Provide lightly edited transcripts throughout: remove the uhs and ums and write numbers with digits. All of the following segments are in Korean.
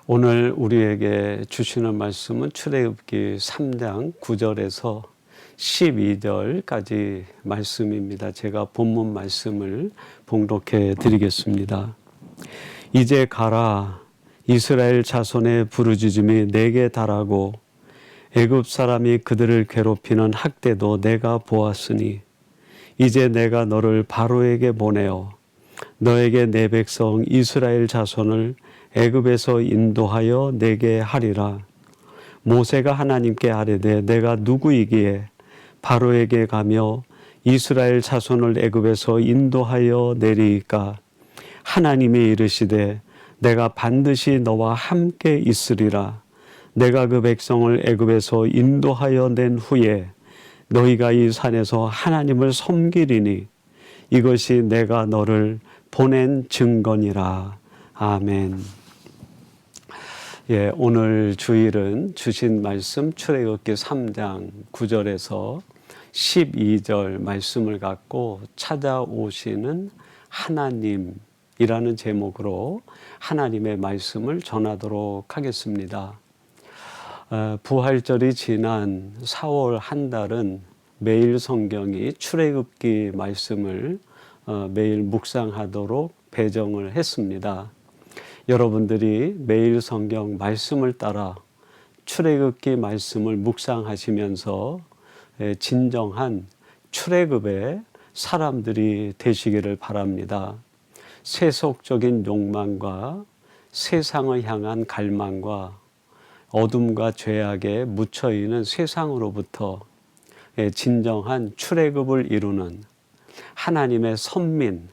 오늘 우리에게 주시는 말씀은 출애굽기 3장 9절에서 12절까지 말씀입니다. 제가 본문 말씀을 봉독해 드리겠습니다. 이제 가라, 이스라엘 자손의 부르짖음이 내게 달하고 애굽 사람이 그들을 괴롭히는 학대도 내가 보았으니 이제 내가 너를 바로에게 보내어 너에게 내 백성 이스라엘 자손을 애굽에서 인도하여 내게 하리라. 모세가 하나님께 아뢰되 내가 누구이기에 바로에게 가며 이스라엘 자손을 애굽에서 인도하여 내리이까. 하나님이 이르시되 내가 반드시 너와 함께 있으리라. 내가 그 백성을 애굽에서 인도하여 낸 후에 너희가 이 산에서 하나님을 섬기리니 이것이 내가 너를 보낸 증거니라. 아멘. 오늘 주일은 주신 말씀 출애굽기 3장 9절에서 12절 말씀을 갖고 찾아오시는 하나님이라는 제목으로 하나님의 말씀을 전하도록 하겠습니다. 부활절이 지난 4월 한 달은 매일 성경이 출애굽기 말씀을 매일 묵상하도록 배정을 했습니다. 여러분들이 매일 성경 말씀을 따라 출애굽기 말씀을 묵상하시면서 진정한 출애굽의 사람들이 되시기를 바랍니다. 세속적인 욕망과 세상을 향한 갈망과 어둠과 죄악에 묻혀 있는 세상으로부터 진정한 출애굽을 이루는 하나님의 선민,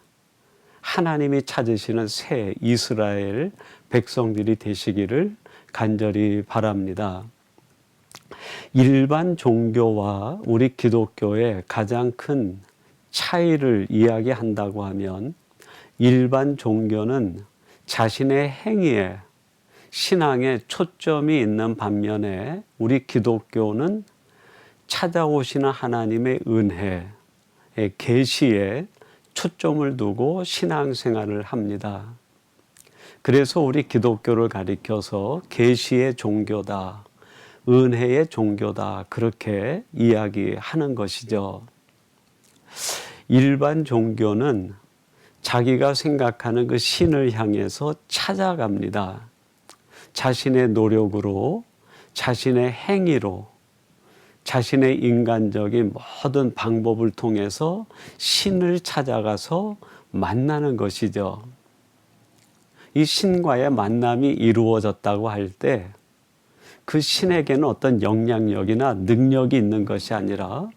하나님이 찾으시는 새 이스라엘 백성들이 되시기를 간절히 바랍니다. 일반 종교와 우리 기독교의 가장 큰 차이를 이야기한다고 하면 일반 종교는 자신의 행위에 신앙에 초점이 있는 반면에 우리 기독교는 찾아오시는 하나님의 은혜, 계시에 초점을 두고 신앙생활을 합니다. 그래서 우리 기독교를 가리켜서 계시의 종교다, 은혜의 종교다 그렇게 이야기하는 것이죠. 일반 종교는 자기가 생각하는 그 신을 향해서 찾아갑니다. 자신의 노력으로, 자신의 행위로, 자신의 인간적인 모든 방법을 통해서 신을 찾아가서 만나는 것이죠. 이 신과의 만남이 이루어졌다고 할 때 그 신에게는 어떤 영향력이나 능력이 있는 것이 아니라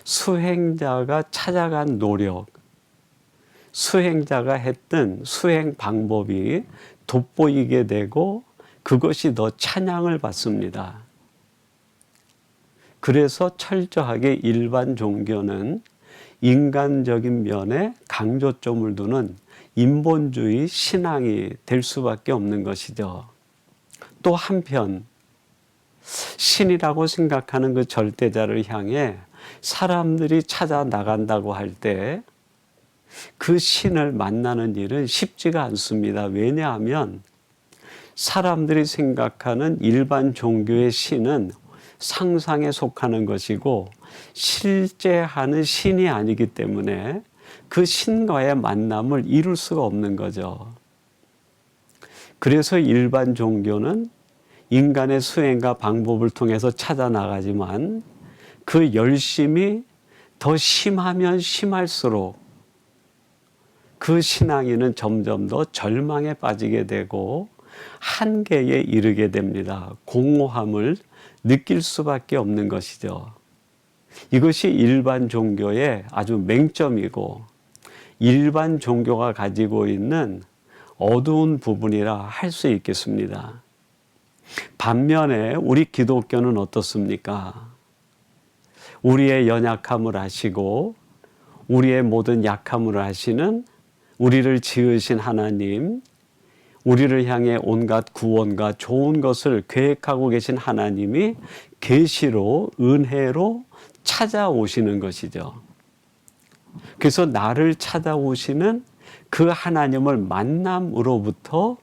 수행자가 찾아간 노력, 수행자가 했던 수행 방법이 돋보이게 되고 그것이 더 찬양을 받습니다. 그래서 철저하게 일반 종교는 인간적인 면에 강조점을 두는 인본주의 신앙이 될 수밖에 없는 것이죠. 또 한편 신이라고 생각하는 그 절대자를 향해 사람들이 찾아 나간다고 할 때 그 신을 만나는 일은 쉽지가 않습니다. 왜냐하면 사람들이 생각하는 일반 종교의 신은 상상에 속하는 것이고 실제 하는 신이 아니기 때문에 그 신과의 만남을 이룰 수가 없는 거죠. 그래서 일반 종교는 인간의 수행과 방법을 통해서 찾아 나가지만 그 열심이 더 심하면 심할수록 그 신앙인은 점점 더 절망에 빠지게 되고 한계에 이르게 됩니다. 공허함을 느낄 수밖에 없는 것이죠. 이것이 일반 종교의 아주 맹점이고 일반 종교가 가지고 있는 어두운 부분이라 할 수 있겠습니다. 반면에 우리 기독교는 어떻습니까? 우리의 연약함을 아시고 우리의 모든 약함을 아시는 우리를 지으신 하나님, 우리를 향해 온갖 구원과 좋은 것을 계획하고 계신 하나님이 계시로, 은혜로 찾아오시는 것이죠. 그래서 나를 찾아오시는 그 하나님을 만남으로부터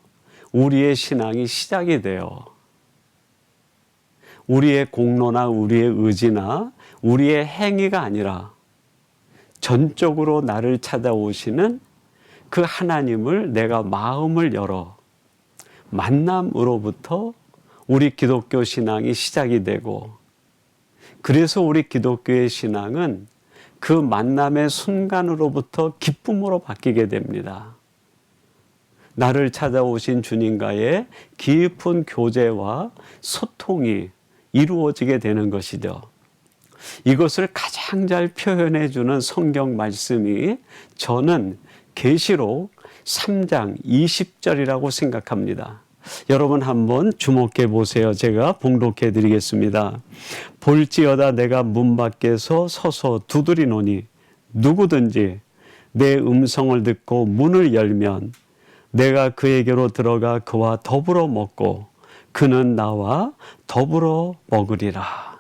우리의 신앙이 시작이 돼요. 우리의 공로나 우리의 의지나 우리의 행위가 아니라 전적으로 나를 찾아오시는 그 하나님을 내가 마음을 열어 만남으로부터 우리 기독교 신앙이 시작이 되고, 그래서 우리 기독교의 신앙은 그 만남의 순간으로부터 기쁨으로 바뀌게 됩니다. 나를 찾아오신 주님과의 깊은 교제와 소통이 이루어지게 되는 것이죠. 이것을 가장 잘 표현해 주는 성경 말씀이 저는 계시록 3장 20절이라고 생각합니다. 여러분 한번 주목해 보세요. 제가 봉독해 드리겠습니다. 볼지어다 내가 문 밖에서 서서 두드리노니 누구든지 내 음성을 듣고 문을 열면 내가 그에게로 들어가 그와 더불어 먹고 그는 나와 더불어 먹으리라.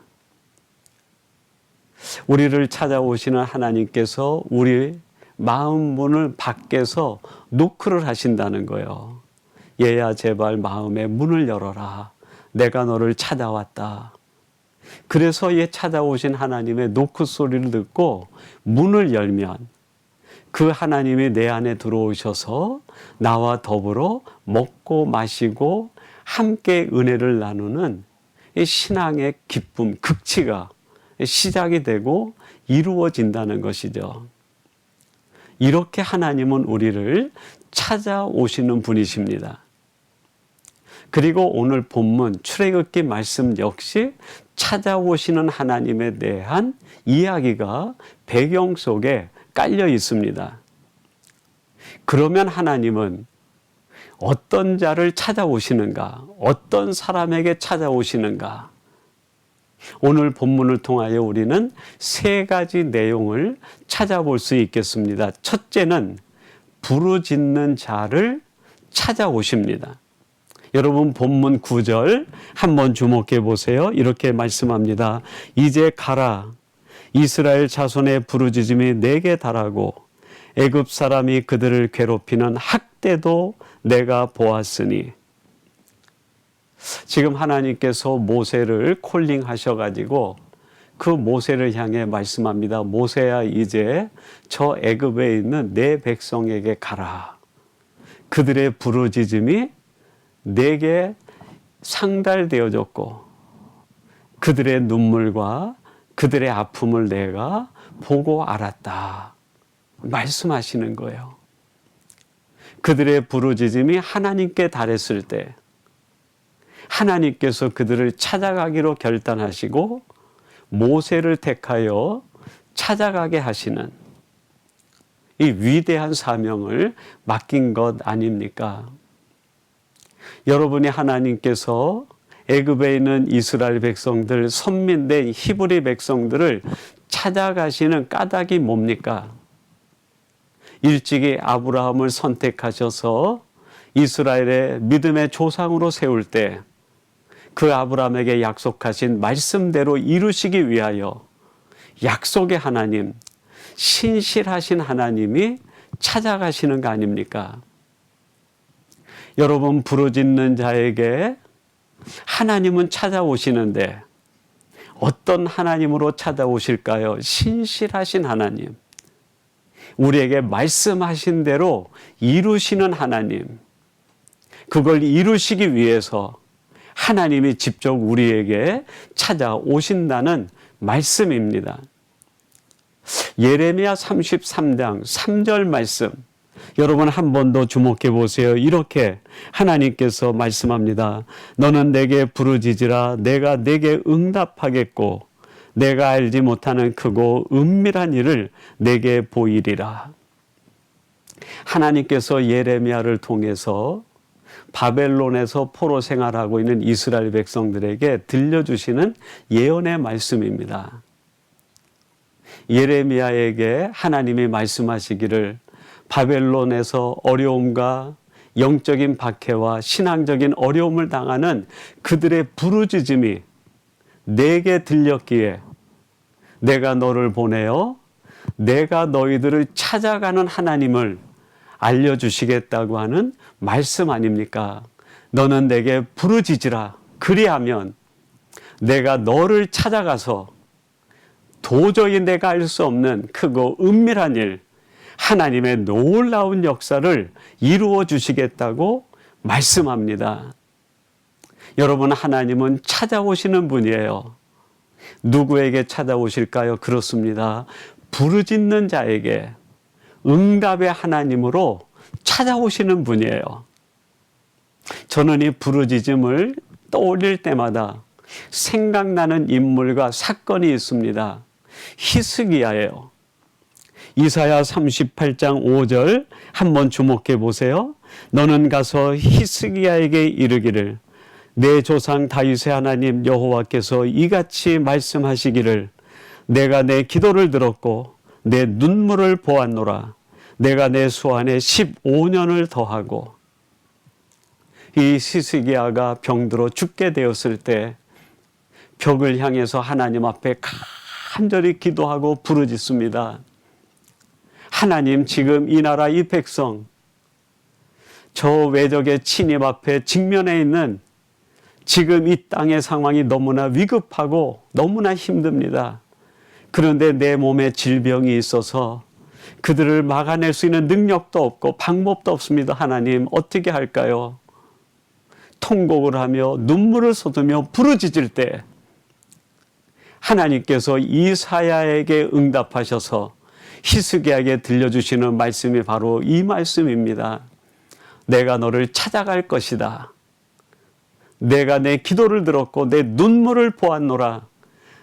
우리를 찾아오시는 하나님께서 우리 마음 문을 밖에서 노크를 하신다는 거예요. 얘야 제발 마음의 문을 열어라. 내가 너를 찾아왔다. 그래서 얘 찾아오신 하나님의 노크 소리를 듣고 문을 열면 그 하나님이 내 안에 들어오셔서 나와 더불어 먹고 마시고 함께 은혜를 나누는 이 신앙의 기쁨, 극치가 시작이 되고 이루어진다는 것이죠. 이렇게 하나님은 우리를 찾아오시는 분이십니다. 그리고 오늘 본문 출애굽기 말씀 역시 찾아오시는 하나님에 대한 이야기가 배경 속에 깔려 있습니다. 그러면 하나님은 어떤 자를 찾아오시는가? 어떤 사람에게 찾아오시는가? 오늘 본문을 통하여 우리는 세 가지 내용을 찾아볼 수 있겠습니다. 첫째는 부르짖는 자를 찾아오십니다. 여러분 본문 9절 한번 주목해 보세요. 이렇게 말씀합니다. 이제 가라. 이스라엘 자손의 부르짖음이 내게 달하고 애굽 사람이 그들을 괴롭히는 학대도 내가 보았으니. 지금 하나님께서 모세를 콜링하셔가지고 그 모세를 향해 말씀합니다. 모세야 이제 저 애굽에 있는 내 백성에게 가라. 그들의 부르짖음이 내게 상달되어졌고 그들의 눈물과 그들의 아픔을 내가 보고 알았다. 말씀하시는 거예요. 그들의 부르짖음이 하나님께 달했을 때 하나님께서 그들을 찾아가기로 결단하시고 모세를 택하여 찾아가게 하시는 이 위대한 사명을 맡긴 것 아닙니까? 여러분이 하나님께서 애굽에 있는 이스라엘 백성들, 선민된 히브리 백성들을 찾아가시는 까닭이 뭡니까? 일찍이 아브라함을 선택하셔서 이스라엘의 믿음의 조상으로 세울 때 그 아브라함에게 약속하신 말씀대로 이루시기 위하여 약속의 하나님, 신실하신 하나님이 찾아가시는 거 아닙니까? 여러분 부르짖는 자에게 하나님은 찾아오시는데 어떤 하나님으로 찾아오실까요? 신실하신 하나님, 우리에게 말씀하신 대로 이루시는 하나님, 그걸 이루시기 위해서 하나님이 직접 우리에게 찾아오신다는 말씀입니다. 예레미야 33장 3절 말씀, 여러분 한 번 더 주목해 보세요. 이렇게 하나님께서 말씀합니다. 너는 내게 부르짖으라. 내가 내게 응답하겠고 내가 알지 못하는 크고 은밀한 일을 내게 보이리라. 하나님께서 예레미야를 통해서 바벨론에서 포로 생활하고 있는 이스라엘 백성들에게 들려주시는 예언의 말씀입니다. 예레미야에게 하나님이 말씀하시기를 바벨론에서 어려움과 영적인 박해와 신앙적인 어려움을 당하는 그들의 부르짖음이 내게 들렸기에 내가 너를 보내어 내가 너희들을 찾아가는 하나님을 알려주시겠다고 하는 말씀 아닙니까? 너는 내게 부르짖으라. 그리하면 내가 너를 찾아가서 도저히 내가 알 수 없는 크고 은밀한 일, 하나님의 놀라운 역사를 이루어 주시겠다고 말씀합니다. 여러분, 하나님은 찾아오시는 분이에요. 누구에게 찾아오실까요? 그렇습니다. 부르짖는 자에게 응답의 하나님으로 찾아오시는 분이에요. 저는 이 부르짖음을 떠올릴 때마다 생각나는 인물과 사건이 있습니다. 히스기야예요. 이사야 38장 5절 한번 주목해 보세요. 너는 가서 히스기야에게 이르기를 내 조상 다윗의 하나님 여호와께서 이같이 말씀하시기를 내가 내 기도를 들었고 내 눈물을 보았노라. 내가 내 수완에 15년을 더하고. 이 히스기야가 병들어 죽게 되었을 때 벽을 향해서 하나님 앞에 간절히 기도하고 부르짖습니다. 하나님, 지금 이 나라 이 백성 저 외적의 침입 앞에 직면해 있는 지금 이 땅의 상황이 너무나 위급하고 너무나 힘듭니다. 그런데 내 몸에 질병이 있어서 그들을 막아낼 수 있는 능력도 없고 방법도 없습니다. 하나님, 어떻게 할까요? 통곡을 하며 눈물을 쏟으며 부르짖을 때 하나님께서 이사야에게 응답하셔서 히스기야에게 들려주시는 말씀이 바로 이 말씀입니다. 내가 너를 찾아갈 것이다. 내가 내 기도를 들었고 내 눈물을 보았노라.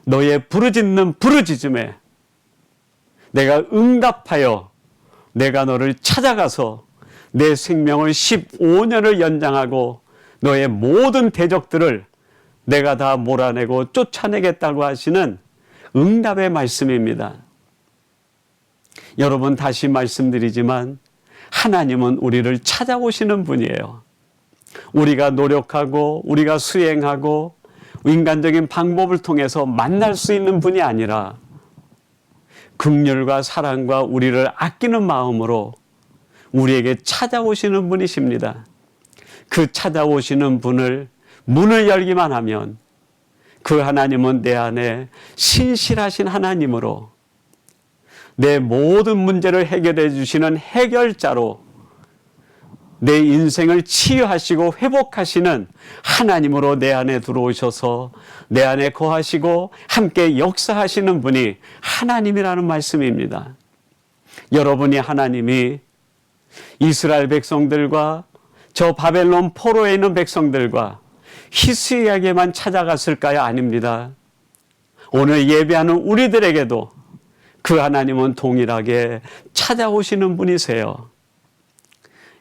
너의 부르짖는 부르짖음에 내가 응답하여 내가 너를 찾아가서 내 생명을 15년을 연장하고 너의 모든 대적들을 내가 다 몰아내고 쫓아내겠다고 하시는 응답의 말씀입니다. 여러분, 다시 말씀드리지만 하나님은 우리를 찾아오시는 분이에요. 우리가 노력하고 우리가 수행하고 인간적인 방법을 통해서 만날 수 있는 분이 아니라 긍휼과 사랑과 우리를 아끼는 마음으로 우리에게 찾아오시는 분이십니다. 그 찾아오시는 분을 문을 열기만 하면 그 하나님은 내 안에 신실하신 하나님으로 내 모든 문제를 해결해 주시는 해결자로 내 인생을 치유하시고 회복하시는 하나님으로 내 안에 들어오셔서 내 안에 거하시고 함께 역사하시는 분이 하나님이라는 말씀입니다. 여러분이 하나님이 이스라엘 백성들과 저 바벨론 포로에 있는 백성들과 히스기야에게만 찾아갔을까요? 아닙니다. 오늘 예배하는 우리들에게도 그 하나님은 동일하게 찾아오시는 분이세요.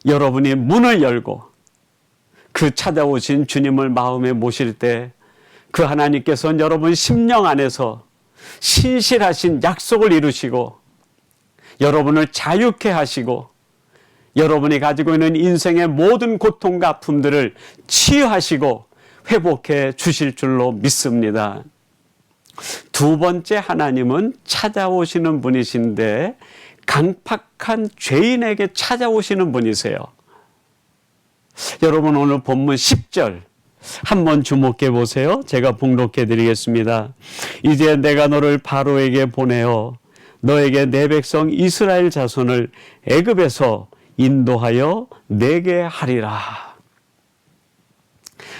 여러분이 문을 열고 그 찾아오신 주님을 마음에 모실 때 그 하나님께서는 여러분 심령 안에서 신실하신 약속을 이루시고 여러분을 자유케 하시고 여러분이 가지고 있는 인생의 모든 고통과 아픔들을 치유하시고 회복해 주실 줄로 믿습니다. 두 번째, 하나님은 찾아오시는 분이신데 강팍한 죄인에게 찾아오시는 분이세요. 여러분, 오늘 본문 10절 한번 주목해 보세요. 제가 봉독해 드리겠습니다. 이제 내가 너를 바로에게 보내어 너에게 내 백성 이스라엘 자손을 애굽에서 인도하여 내게 하리라.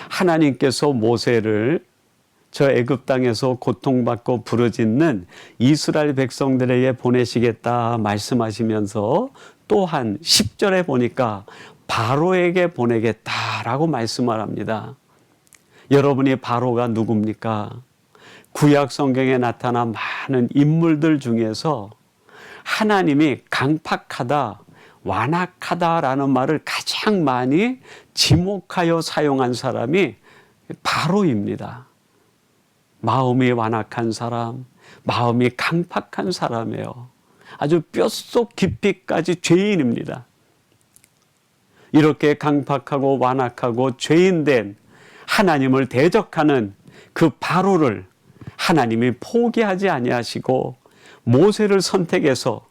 하나님께서 모세를 저 애굽 땅에서 고통받고 부르짖는 이스라엘 백성들에게 보내시겠다 말씀하시면서 또한 10절에 보니까 바로에게 보내겠다라고 말씀을 합니다. 여러분이 바로가 누굽니까? 구약 성경에 나타난 많은 인물들 중에서 하나님이 강팍하다, 완악하다라는 말을 가장 많이 지목하여 사용한 사람이 바로입니다. 마음이 완악한 사람, 마음이 강팍한 사람이에요. 아주 뼛속 깊이까지 죄인입니다. 이렇게 강팍하고 완악하고 죄인된 하나님을 대적하는 그 바로를 하나님이 포기하지 아니하시고 모세를 선택해서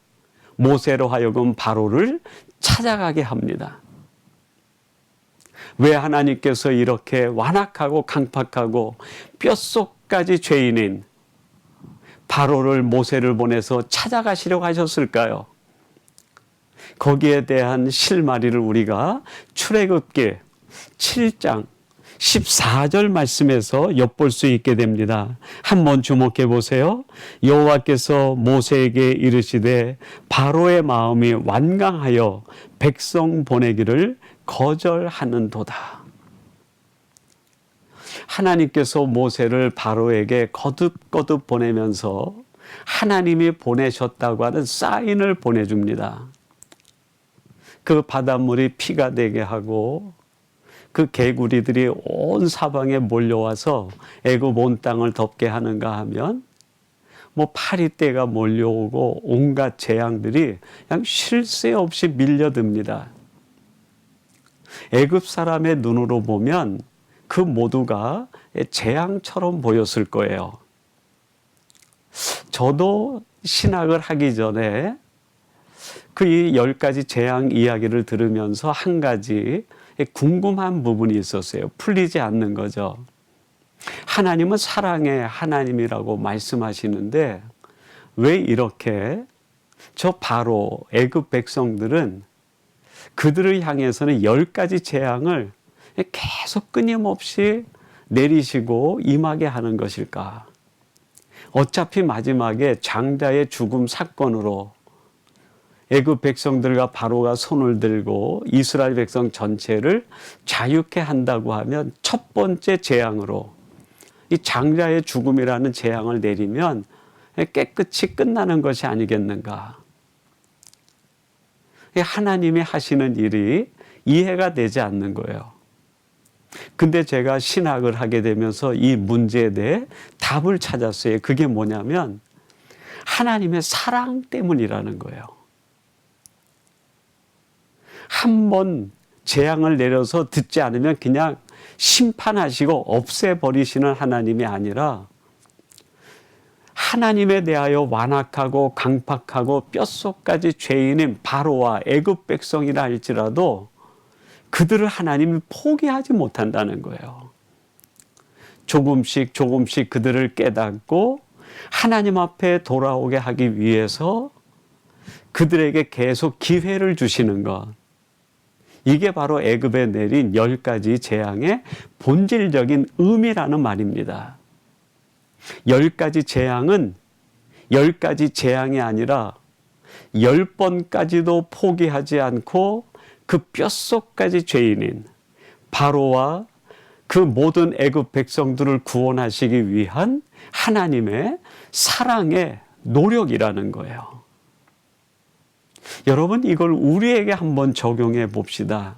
모세로 하여금 바로를 찾아가게 합니다. 왜 하나님께서 이렇게 완악하고 강팍하고 뼛속까지 죄인인 바로를 모세를 보내서 찾아가시려고 하셨을까요? 거기에 대한 실마리를 우리가 출애굽기 7장 14절 말씀에서 엿볼 수 있게 됩니다. 한번 주목해 보세요. 여호와께서 모세에게 이르시되 바로의 마음이 완강하여 백성 보내기를 거절하는도다. 하나님께서 모세를 바로에게 거듭거듭 보내면서 하나님이 보내셨다고 하는 사인을 보내줍니다. 그 바닷물이 피가 되게 하고 그 개구리들이 온 사방에 몰려와서 애굽 온 땅을 덮게 하는가 하면 뭐 파리떼가 몰려오고 온갖 재앙들이 그냥 쉴 새 없이 밀려듭니다. 애굽 사람의 눈으로 보면 그 모두가 재앙처럼 보였을 거예요. 저도 신학을 하기 전에 그 10가지 재앙 이야기를 들으면서 한 가지 궁금한 부분이 있었어요. 풀리지 않는 거죠. 하나님은 사랑의 하나님이라고 말씀하시는데 왜 이렇게 저 바로 애굽 백성들은 그들을 향해서는 10가지 재앙을 계속 끊임없이 내리시고 임하게 하는 것일까? 어차피 마지막에 장자의 죽음 사건으로 애굽 백성들과 바로가 손을 들고 이스라엘 백성 전체를 자유케 한다고 하면 첫 번째 재앙으로 이 장자의 죽음이라는 재앙을 내리면 깨끗이 끝나는 것이 아니겠는가? 하나님이 하시는 일이 이해가 되지 않는 거예요. 근데 제가 신학을 하게 되면서 이 문제에 대해 답을 찾았어요. 그게 뭐냐면 하나님의 사랑 때문이라는 거예요. 한 번 재앙을 내려서 듣지 않으면 그냥 심판하시고 없애버리시는 하나님이 아니라 하나님에 대하여 완악하고 강팍하고 뼛속까지 죄인인 바로와 애굽 백성이라 할지라도 그들을 하나님이 포기하지 못한다는 거예요. 조금씩 그들을 깨닫고 하나님 앞에 돌아오게 하기 위해서 그들에게 계속 기회를 주시는 것. 이게 바로 애굽에 내린 10가지 재앙의 본질적인 의미라는 말입니다. 10가지 재앙은 10가지 재앙이 아니라 10번까지도 포기하지 않고 그 뼛속까지 죄인인 바로와 그 모든 애굽 백성들을 구원하시기 위한 하나님의 사랑의 노력이라는 거예요. 여러분, 이걸 우리에게 한번 적용해 봅시다.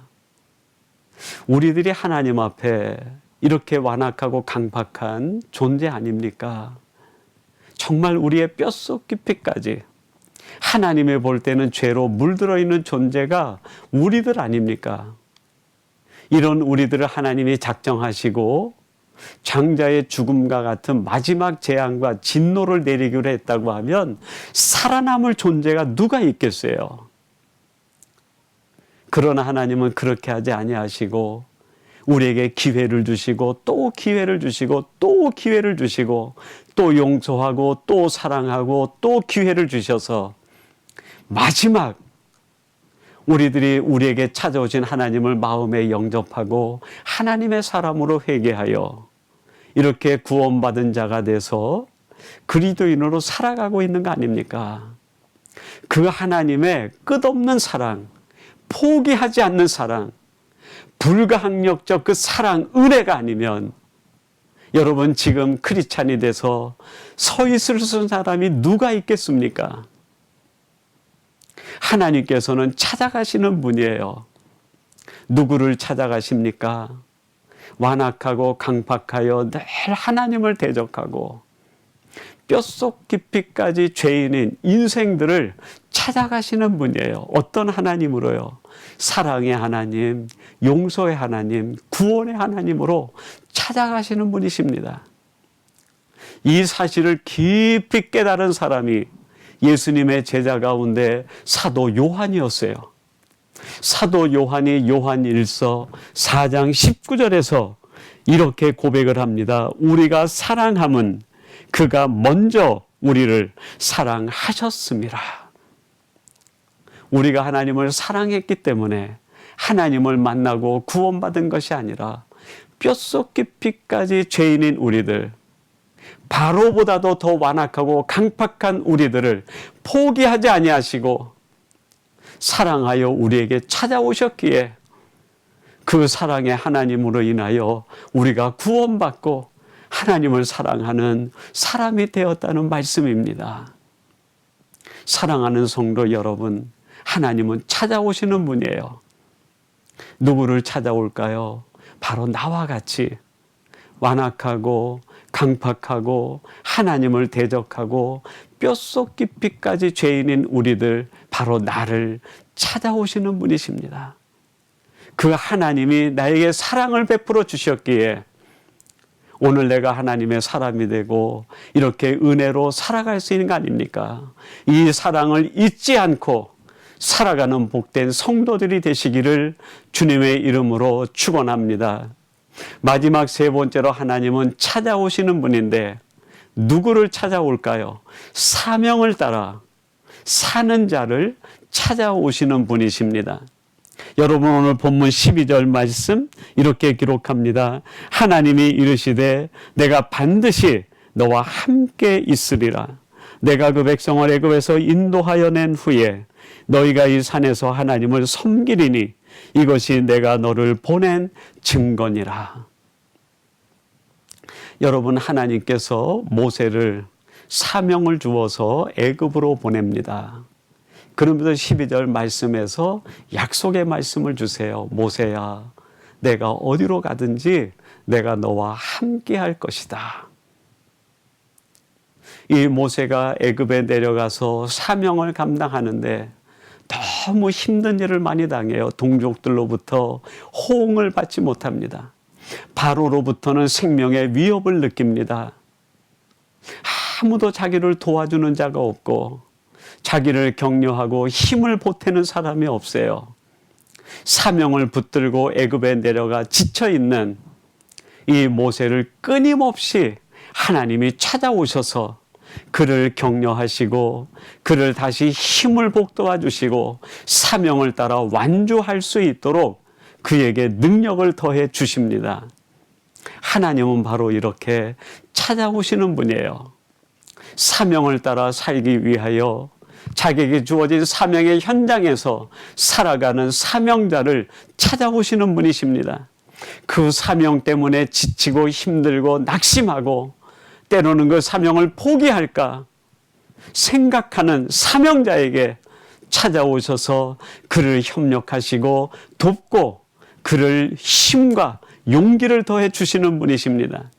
우리들이 하나님 앞에 이렇게 완악하고 강팍한 존재 아닙니까? 정말 우리의 뼛속 깊이까지 하나님이 볼 때는 죄로 물들어 있는 존재가 우리들 아닙니까? 이런 우리들을 하나님이 작정하시고 장자의 죽음과 같은 마지막 재앙과 진노를 내리기로 했다고 하면 살아남을 존재가 누가 있겠어요? 그러나 하나님은 그렇게 하지 아니하시고 우리에게 기회를 주시고 또 기회를 주시고 또 기회를 주시고 또 용서하고 또 사랑하고 또 기회를 주셔서 마지막 우리들이 우리에게 찾아오신 하나님을 마음에 영접하고 하나님의 사람으로 회개하여 이렇게 구원받은 자가 돼서 그리스도인으로 살아가고 있는 거 아닙니까? 그 하나님의 끝없는 사랑, 포기하지 않는 사랑, 불가항력적 그 사랑, 은혜가 아니면 여러분 지금 크리스찬이 돼서 서 있을 사람이 누가 있겠습니까? 하나님께서는 찾아가시는 분이에요. 누구를 찾아가십니까? 완악하고 강팍하여 늘 하나님을 대적하고 뼛속 깊이까지 죄인인 인생들을 찾아가시는 분이에요. 어떤 하나님으로요? 사랑의 하나님, 용서의 하나님, 구원의 하나님으로 찾아가시는 분이십니다. 이 사실을 깊이 깨달은 사람이 예수님의 제자 가운데 사도 요한이었어요. 사도 요한이 요한 1서 4장 19절에서 이렇게 고백을 합니다. 우리가 사랑함은 그가 먼저 우리를 사랑하셨습니다. 우리가 하나님을 사랑했기 때문에 하나님을 만나고 구원받은 것이 아니라 뼛속 깊이까지 죄인인 우리들, 바로보다도 더 완악하고 강팍한 우리들을 포기하지 아니하시고 사랑하여 우리에게 찾아오셨기에 그 사랑의 하나님으로 인하여 우리가 구원받고 하나님을 사랑하는 사람이 되었다는 말씀입니다. 사랑하는 성도 여러분, 하나님은 찾아오시는 분이에요. 누구를 찾아올까요? 바로 나와 같이 완악하고 강팍하고 하나님을 대적하고 뼛속 깊이까지 죄인인 우리들, 바로 나를 찾아오시는 분이십니다. 그 하나님이 나에게 사랑을 베풀어 주셨기에 오늘 내가 하나님의 사람이 되고 이렇게 은혜로 살아갈 수 있는 거 아닙니까? 이 사랑을 잊지 않고 살아가는 복된 성도들이 되시기를 주님의 이름으로 축원합니다. 마지막 세 번째로 하나님은 찾아오시는 분인데 누구를 찾아올까요? 사명을 따라 사는 자를 찾아오시는 분이십니다. 여러분, 오늘 본문 12절 말씀 이렇게 기록합니다. 하나님이 이르시되 내가 반드시 너와 함께 있으리라. 내가 그 백성을 애굽에서 인도하여 낸 후에 너희가 이 산에서 하나님을 섬기리니 이것이 내가 너를 보낸 증거니라. 여러분, 하나님께서 모세를 사명을 주어서 애굽으로 보냅니다. 그러면서 12절 말씀에서 약속의 말씀을 주세요. 모세야, 내가 어디로 가든지 내가 너와 함께 할 것이다. 이 모세가 애굽에 내려가서 사명을 감당하는데 너무 힘든 일을 많이 당해요. 동족들로부터 호응을 받지 못합니다. 바로로부터는 생명의 위협을 느낍니다. 아무도 자기를 도와주는 자가 없고 자기를 격려하고 힘을 보태는 사람이 없어요. 사명을 붙들고 애굽에 내려가 지쳐있는 이 모세를 끊임없이 하나님이 찾아오셔서 그를 격려하시고 그를 다시 힘을 북돋아 주시고 사명을 따라 완주할 수 있도록 그에게 능력을 더해 주십니다. 하나님은 바로 이렇게 찾아오시는 분이에요. 사명을 따라 살기 위하여 자기에게 주어진 사명의 현장에서 살아가는 사명자를 찾아오시는 분이십니다. 그 사명 때문에 지치고 힘들고 낙심하고 때로는 그 사명을 포기할까 생각하는 사명자에게 찾아오셔서 그를 협력하시고 돕고 그를 힘과 용기를 더해 주시는 분이십니다.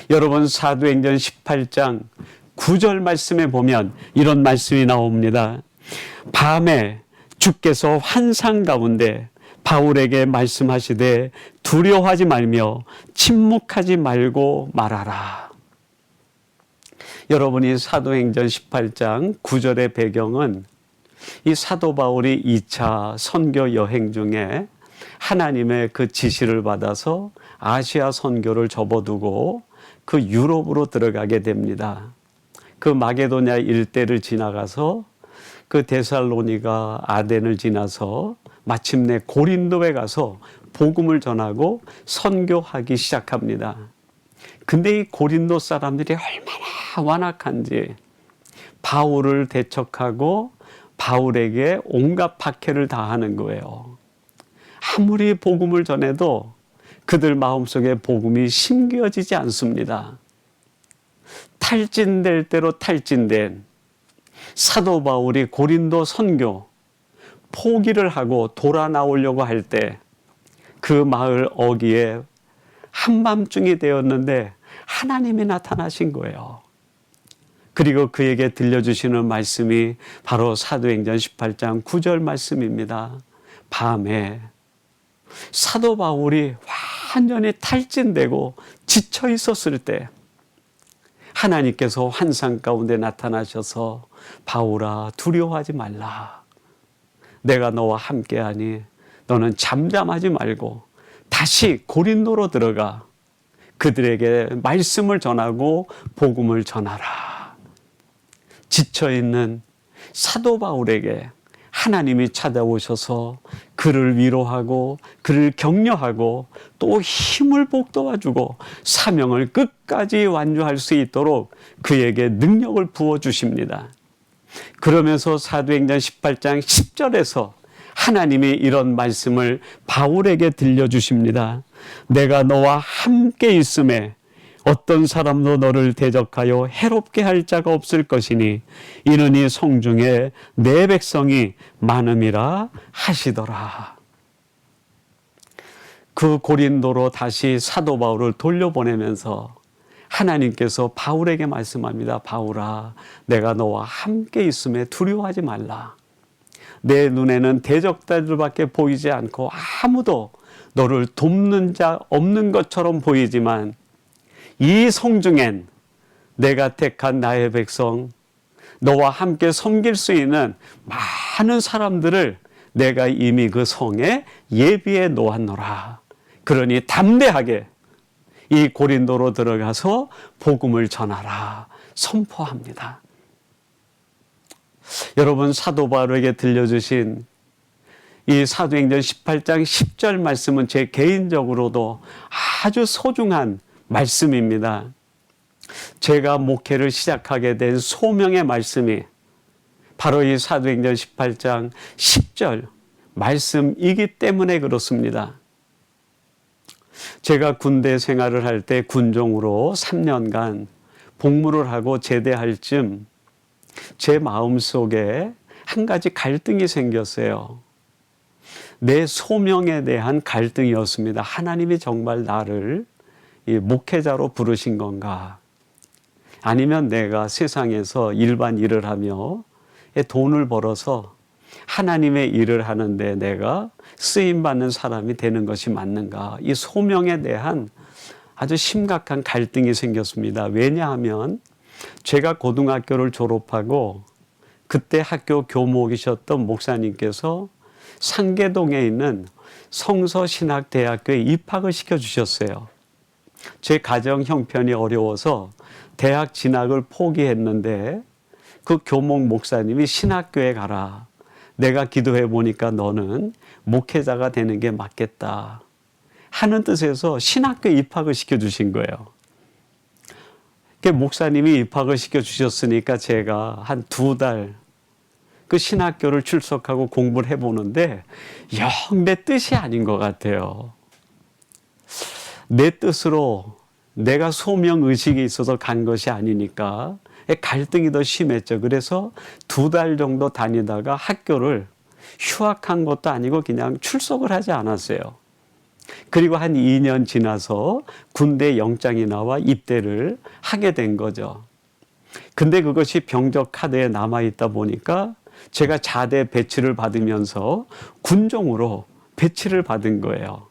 여러분, 사도행전 18장 9절 말씀에 보면 이런 말씀이 나옵니다. 밤에 주께서 환상 가운데 바울에게 말씀하시되 두려워하지 말며 침묵하지 말고 말하라. 여러분이 사도행전 18장 9절의 배경은 이 사도 바울이 2차 선교 여행 중에 하나님의 그 지시를 받아서 아시아 선교를 접어두고 그 유럽으로 들어가게 됩니다. 그 마게도냐 일대를 지나가서 그 데살로니가 아덴을 지나서 마침내 고린도에 가서 복음을 전하고 선교하기 시작합니다. 근데 이 고린도 사람들이 얼마나 완악한지 바울을 대적하고 바울에게 온갖 박해를 다하는 거예요. 아무리 복음을 전해도 그들 마음속에 복음이 심겨지지 않습니다. 탈진될 대로 탈진된 사도 바울이 고린도 선교 포기를 하고 돌아 나오려고 할 때 그 마을 어귀에 한밤중이 되었는데 하나님이 나타나신 거예요. 그리고 그에게 들려주시는 말씀이 바로 사도행전 18장 9절 말씀입니다. 밤에 사도 바울이 완전히 탈진되고 지쳐 있었을 때 하나님께서 환상 가운데 나타나셔서 바울아, 두려워하지 말라. 내가 너와 함께하니 너는 잠잠하지 말고 다시 고린도로 들어가 그들에게 말씀을 전하고 복음을 전하라. 지쳐있는 사도 바울에게 하나님이 찾아오셔서 그를 위로하고 그를 격려하고 또 힘을 북돋아주고 사명을 끝까지 완주할 수 있도록 그에게 능력을 부어주십니다. 그러면서 사도행전 18장 10절에서 하나님이 이런 말씀을 바울에게 들려주십니다. 내가 너와 함께 있음에 어떤 사람도 너를 대적하여 해롭게 할 자가 없을 것이니 이는 이 성중에 내 백성이 많음이라 하시더라. 그 고린도로 다시 사도 바울을 돌려보내면서 하나님께서 바울에게 말씀합니다. 바울아, 내가 너와 함께 있음에 두려워하지 말라. 내 눈에는 대적자들밖에 보이지 않고 아무도 너를 돕는 자 없는 것처럼 보이지만 이 성중엔 내가 택한 나의 백성, 너와 함께 섬길 수 있는 많은 사람들을 내가 이미 그 성에 예비해 놓았노라. 그러니 담대하게 이 고린도로 들어가서 복음을 전하라 선포합니다. 여러분, 사도 바울에게 들려주신 이 사도행전 18장 10절 말씀은 제 개인적으로도 아주 소중한 말씀입니다. 제가 목회를 시작하게 된 소명의 말씀이 바로 이 사도행전 18장 10절 말씀이기 때문에 그렇습니다. 제가 군대 생활을 할 때 군종으로 3년간 복무를 하고 제대할 즈음 제 마음속에 한 가지 갈등이 생겼어요. 내 소명에 대한 갈등이었습니다. 하나님이 정말 나를 목회자로 부르신 건가? 아니면 내가 세상에서 일반 일을 하며 돈을 벌어서 하나님의 일을 하는데 내가 쓰임받는 사람이 되는 것이 맞는가? 이 소명에 대한 아주 심각한 갈등이 생겼습니다. 왜냐하면 제가 고등학교를 졸업하고 그때 학교 교목이셨던 목사님께서 상계동에 있는 성서신학대학교에 입학을 시켜주셨어요. 제 가정 형편이 어려워서 대학 진학을 포기했는데 그 교목 목사님이 신학교에 가라. 내가 기도해 보니까 너는 목회자가 되는 게 맞겠다 하는 뜻에서 신학교에 입학을 시켜주신 거예요. 목사님이 입학을 시켜주셨으니까 제가 한 2달 그 신학교를 출석하고 공부를 해보는데 영 내 뜻이 아닌 것 같아요. 내 뜻으로 내가 소명의식이 있어서 간 것이 아니니까 갈등이 더 심했죠. 그래서 2달 정도 다니다가 학교를 휴학한 것도 아니고 그냥 출석을 하지 않았어요. 그리고 한 2년 지나서 군대 영장이 나와 입대를 하게 된 거죠. 근데 그것이 병적 카드에 남아있다 보니까 제가 자대 배치를 받으면서 군종으로 배치를 받은 거예요.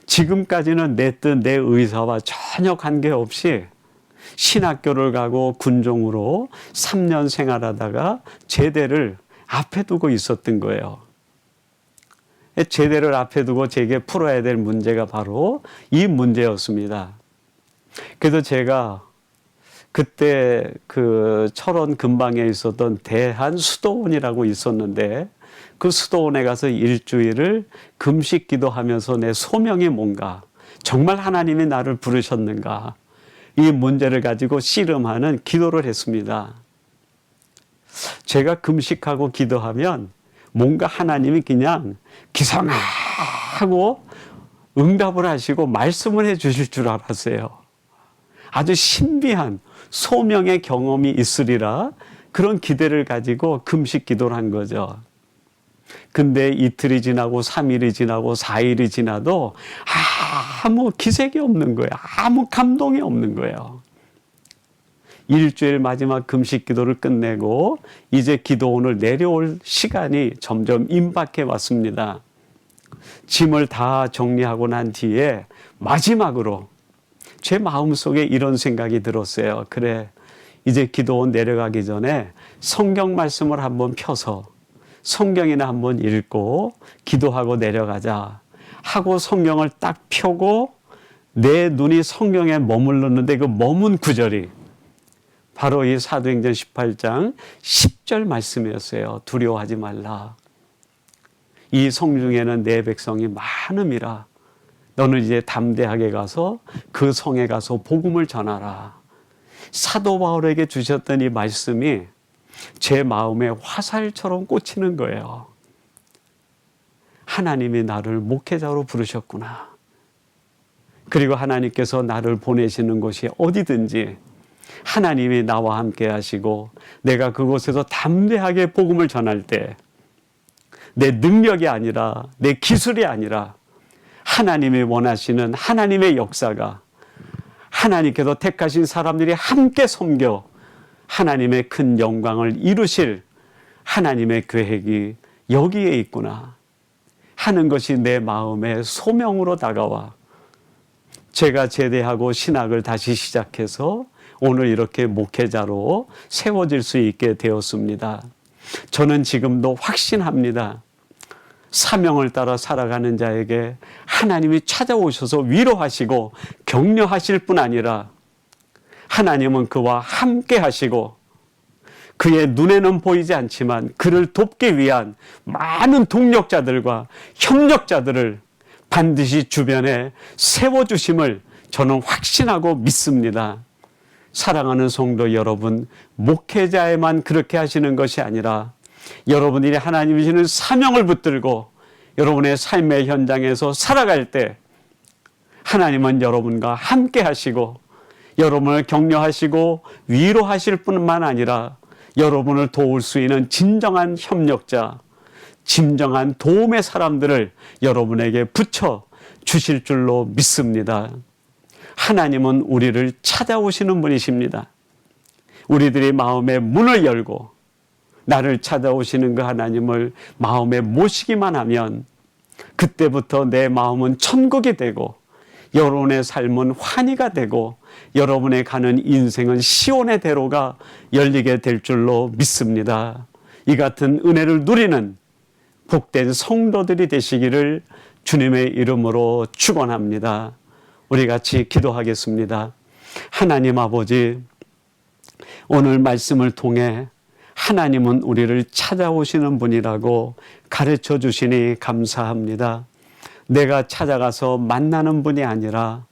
지금까지는 내 뜻, 내 의사와 전혀 관계없이 신학교를 가고 군종으로 3년 생활하다가 제대를 앞에 두고 있었던 거예요. 제대를 앞에 두고 제게 풀어야 될 문제가 바로 이 문제였습니다. 그래서 제가 그때 그 철원 근방에 있었던 대한수도원이라고 있었는데 그 수도원에 가서 일주일을 금식 기도하면서 내 소명이 뭔가, 정말 하나님이 나를 부르셨는가, 이 문제를 가지고 씨름하는 기도를 했습니다. 제가 금식하고 기도하면 뭔가 하나님이 그냥 기상하고 응답을 하시고 말씀을 해 주실 줄 알았어요. 아주 신비한 소명의 경험이 있으리라 그런 기대를 가지고 금식 기도를 한 거죠. 근데 이틀이 지나고 3일이 지나고 4일이 지나도 아무 기색이 없는 거예요. 아무 감동이 없는 거예요. 일주일 마지막 금식 기도를 끝내고 이제 기도원을 내려올 시간이 점점 임박해 왔습니다. 짐을 다 정리하고 난 뒤에 마지막으로 제 마음속에 이런 생각이 들었어요. 그래, 이제 기도원 내려가기 전에 성경 말씀을 한번 펴서 성경이나 한번 읽고 기도하고 내려가자 하고 성경을 딱 펴고 내 눈이 성경에 머물렀는데 그 머문 구절이 바로 이 사도행전 18장 10절 말씀이었어요. 두려워하지 말라. 이 성중에는 내 백성이 많음이라. 너는 이제 담대하게 가서 그 성에 가서 복음을 전하라. 사도 바울에게 주셨던 이 말씀이 제 마음에 화살처럼 꽂히는 거예요. 하나님이 나를 목회자로 부르셨구나. 그리고 하나님께서 나를 보내시는 곳이 어디든지 하나님이 나와 함께 하시고 내가 그곳에서 담대하게 복음을 전할 때 내 능력이 아니라 내 기술이 아니라 하나님이 원하시는 하나님의 역사가 하나님께서 택하신 사람들이 함께 섬겨 하나님의 큰 영광을 이루실 하나님의 계획이 여기에 있구나 하는 것이 내 마음의 소명으로 다가와 제가 제대하고 신학을 다시 시작해서 오늘 이렇게 목회자로 세워질 수 있게 되었습니다. 저는 지금도 확신합니다. 사명을 따라 살아가는 자에게 하나님이 찾아오셔서 위로하시고 격려하실 뿐 아니라 하나님은 그와 함께 하시고 그의 눈에는 보이지 않지만 그를 돕기 위한 많은 동력자들과 협력자들을 반드시 주변에 세워주심을 저는 확신하고 믿습니다. 사랑하는 성도 여러분, 목회자에만 그렇게 하시는 것이 아니라 여러분들이 하나님이 주시는 사명을 붙들고 여러분의 삶의 현장에서 살아갈 때 하나님은 여러분과 함께 하시고 여러분을 격려하시고 위로하실 뿐만 아니라 여러분을 도울 수 있는 진정한 협력자, 진정한 도움의 사람들을 여러분에게 붙여 주실 줄로 믿습니다. 하나님은 우리를 찾아오시는 분이십니다. 우리들이 마음의 문을 열고 나를 찾아오시는 그 하나님을 마음에 모시기만 하면 그때부터 내 마음은 천국이 되고 여러분의 삶은 환희가 되고 여러분의 가는 인생은 시온의 대로가 열리게 될 줄로 믿습니다. 이 같은 은혜를 누리는 복된 성도들이 되시기를 주님의 이름으로 축원합니다. 우리 같이 기도하겠습니다. 하나님 아버지, 오늘 말씀을 통해 하나님은 우리를 찾아오시는 분이라고 가르쳐 주시니 감사합니다. 내가 찾아가서 만나는 분이 아니라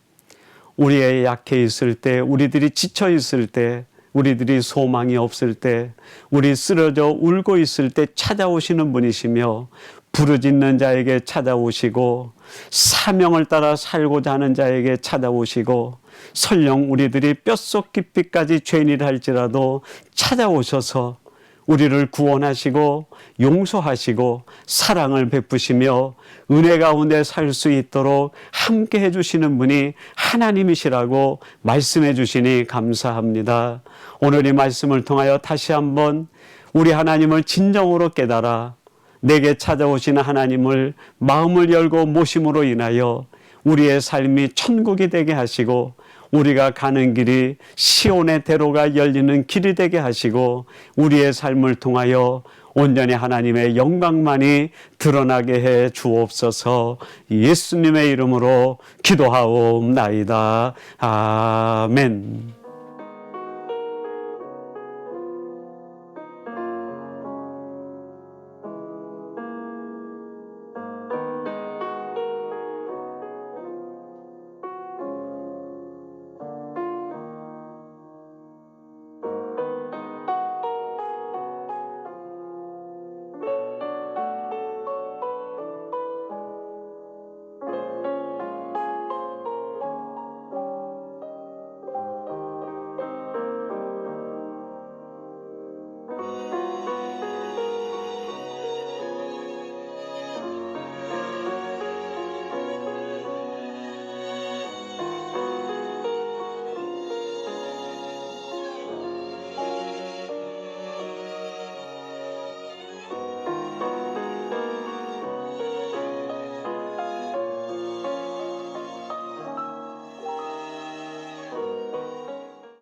우리의 약해 있을 때, 우리들이 지쳐 있을 때, 우리들이 소망이 없을 때, 우리 쓰러져 울고 있을 때 찾아오시는 분이시며 부르짖는 자에게 찾아오시고 사명을 따라 살고자 하는 자에게 찾아오시고 설령 우리들이 뼛속 깊이까지 죄인이라 할지라도 찾아오셔서 우리를 구원하시고 용서하시고 사랑을 베푸시며 은혜 가운데 살 수 있도록 함께 해주시는 분이 하나님이시라고 말씀해 주시니 감사합니다. 오늘 이 말씀을 통하여 다시 한번 우리 하나님을 진정으로 깨달아 내게 찾아오시는 하나님을 마음을 열고 모심으로 인하여 우리의 삶이 천국이 되게 하시고 우리가 가는 길이 시온의 대로가 열리는 길이 되게 하시고 우리의 삶을 통하여 온전히 하나님의 영광만이 드러나게 해 주옵소서. 예수님의 이름으로 기도하옵나이다. 아멘.